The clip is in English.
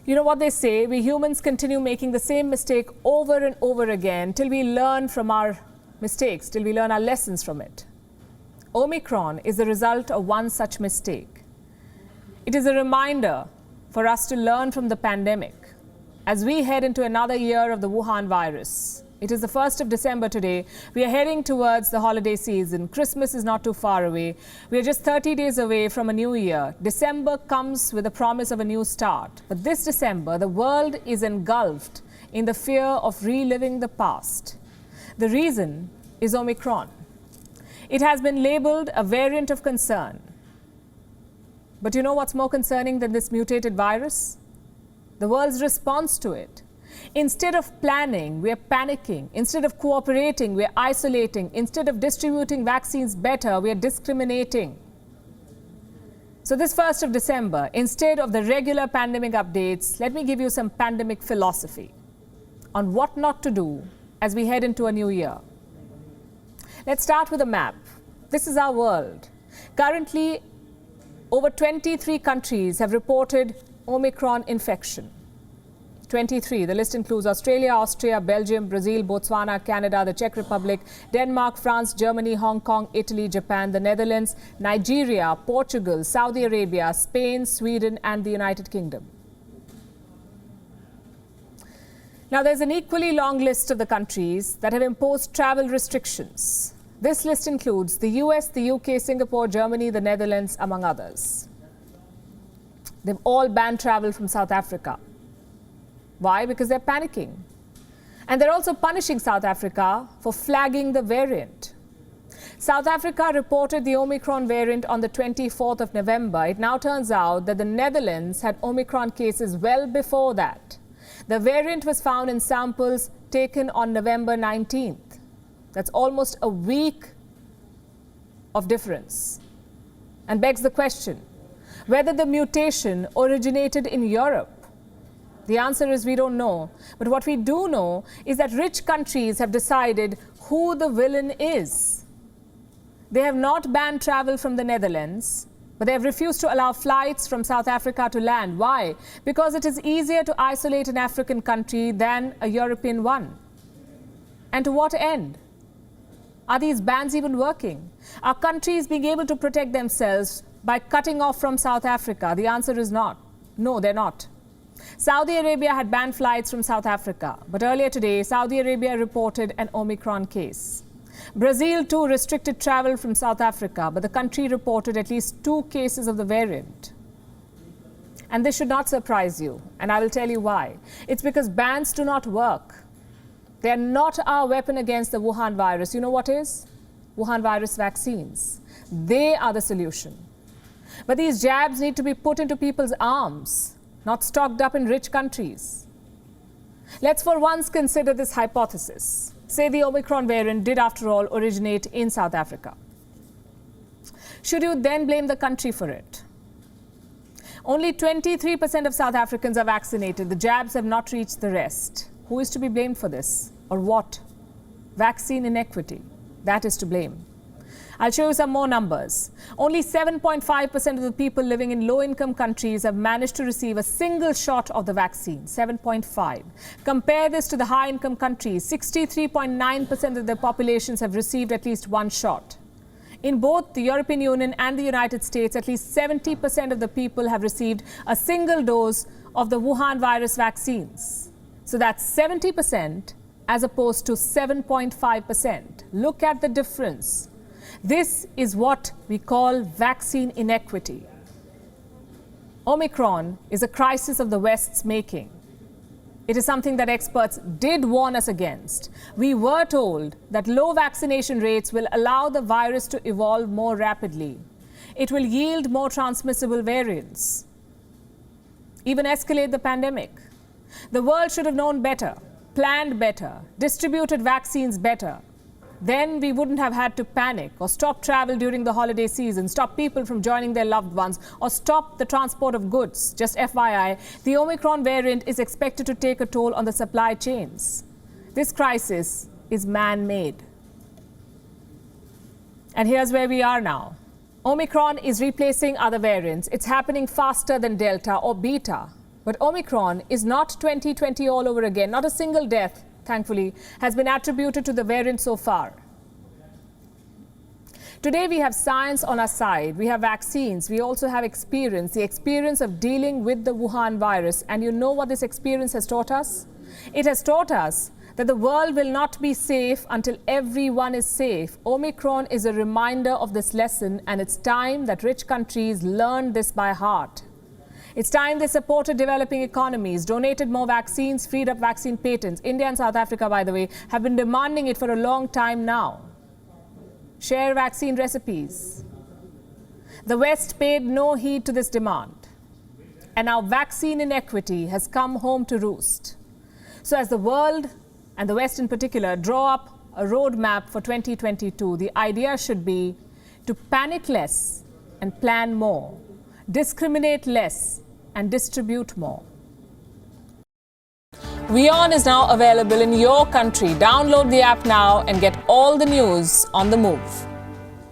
You know what they say, we humans continue making the same mistake over and over again till we learn from our mistakes, till we learn our lessons from it. Omicron is the result of one such mistake. It is a reminder for us to learn from the pandemic as we head into another year of the Wuhan virus. It is the 1st of December today. We are heading towards the holiday season. Christmas is not too far away. We are just 30 days away from a new year. December comes with the promise of a new start. But this December, the world is engulfed in the fear of reliving the past. The reason is Omicron. It has been labeled a variant of concern. But you know what's more concerning than this mutated virus? The world's response to it. Instead of planning, we are panicking. Instead of cooperating, we are isolating. Instead of distributing vaccines better, we are discriminating. So this 1st of December, instead of the regular pandemic updates, let me give you some pandemic philosophy on what not to do as we head into a new year. Let's start with a map. This is our world. Currently, over 23 countries have reported Omicron infection. 23. The list includes Australia, Austria, Belgium, Brazil, Botswana, Canada, the Czech Republic, Denmark, France, Germany, Hong Kong, Italy, Japan, the Netherlands, Nigeria, Portugal, Saudi Arabia, Spain, Sweden, and the United Kingdom. Now, there's an equally long list of the countries that have imposed travel restrictions. This list includes the US, the UK, Singapore, Germany, the Netherlands, among others. They've all banned travel from South Africa. Why? Because they're panicking. And they're also punishing South Africa for flagging the variant. South Africa reported the Omicron variant on the 24th of November. It now turns out that the Netherlands had Omicron cases well before that. The variant was found in samples taken on November 19th. That's almost a week of difference. And begs the question, whether the mutation originated in Europe. The answer is we don't know. But what we do know is that rich countries have decided who the villain is. They have not banned travel from the Netherlands, but they have refused to allow flights from South Africa to land. Why? Because it is easier to isolate an African country than a European one. And to what end? Are these bans even working? Are countries being able to protect themselves by cutting off from South Africa? The answer is not. No, they're not. Saudi Arabia had banned flights from South Africa, but earlier today, Saudi Arabia reported an Omicron case. Brazil too restricted travel from South Africa, but the country reported at least 2 cases of the variant. And this should not surprise you, and I will tell you why. It's because bans do not work. They are not our weapon against the Wuhan virus. You know what is? Wuhan virus vaccines. They are the solution. But these jabs need to be put into people's arms, not stocked up in rich countries. Let's for once consider this hypothesis. Say the Omicron variant did after all originate in South Africa. Should you then blame the country for it? Only 23% of South Africans are vaccinated. The jabs have not reached the rest. Who is to be blamed for this? Or what? Vaccine inequity. That is to blame. I'll show you some more numbers. Only 7.5% of the people living in low-income countries have managed to receive a single shot of the vaccine, 7.5. Compare this to the high-income countries. 63.9% of their populations have received at least one shot. In both the European Union and the United States, at least 70% of the people have received a single dose of the Wuhan virus vaccines. So that's 70% as opposed to 7.5%. Look at the difference. This is what we call vaccine inequity. Omicron is a crisis of the West's making. It is something that experts did warn us against. We were told that low vaccination rates will allow the virus to evolve more rapidly. It will yield more transmissible variants, even escalate the pandemic. The world should have known better, planned better, distributed vaccines better. Then we wouldn't have had to panic or stop travel during the holiday season, stop people from joining their loved ones, or stop the transport of goods. Just FYI, the Omicron variant is expected to take a toll on the supply chains. This crisis is man-made. And here's where we are now. Omicron is replacing other variants. It's happening faster than Delta or Beta. But Omicron is not 2020 all over again. Not a single death, thankfully, has been attributed to the variant so far. Today we have science on our side. We have vaccines. We also have experience, the experience of dealing with the Wuhan virus. And you know what this experience has taught us? It has taught us that the world will not be safe until everyone is safe. Omicron is a reminder of this lesson, and it's time that rich countries learn this by heart. It's time they supported developing economies, donated more vaccines, freed up vaccine patents. India and South Africa, by the way, have been demanding it for a long time now. Share vaccine recipes. The West paid no heed to this demand. And now vaccine inequity has come home to roost. So as the world, and the West in particular, draw up a roadmap for 2022, the idea should be to panic less and plan more, discriminate less and distribute more. WION is now available in your country. Download the app now and get all the news on the move.